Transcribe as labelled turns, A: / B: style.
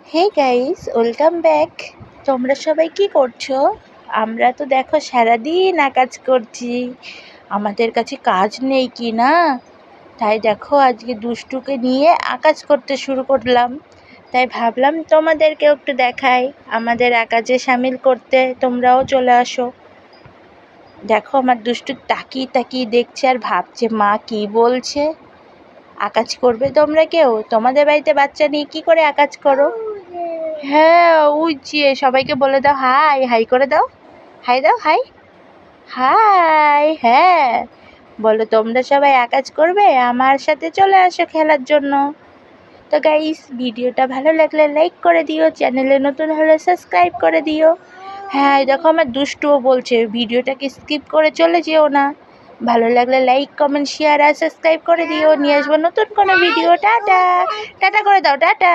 A: Hey guys, welcome back. তোমরা সবাই কি করছো? আমরা তো দেখো সারাদিন আকাজ করছি। আমাদের কাছে কাজ নেই কি না, তাই দেখো আজকে দুষ্টুকে নিয়ে আকাজ করতে শুরু করলাম। তাই ভাবলাম তোমাদেরকেও একটু দেখাই, আমাদের আকাজে সামিল করতে তোমরাও চলে আসো। দেখো আমার দুষ্টু তাকিয়ে তাকিয়ে দেখছে আর ভাবছে মা কি বলছে। আকাজ করবে তোমরা কেউ? তোমাদের বাড়িতে বাচ্চা নিয়ে কি করে আকাজ করো? হ্যাঁ, ওই যে সবাইকে বলে দাও হাই, হাই করে দাও। হাই দাও, হাই। হাই, হ্যাঁ। বলো তোমরা সবাই আকাজ করবে, আমার সাথে চলে আসো খেলার জন্য। তো গাইস, ভিডিওটা ভালো লাগলে লাইক করে দিও, চ্যানেলে নতুন হলে সাবস্ক্রাইব করে দিও। হ্যাঁ, দেখো আমার দুষ্টুও বলছে ভিডিওটাকে স্কিপ করে চলে যেও না। ভালো লাগলে লাইক, কমেন্ট, শেয়ার আর সাবস্ক্রাইব করে দিও। নিয়ে আসবো নতুন কোনো ভিডিও। টাটা, টাটা করে দাও, টাটা।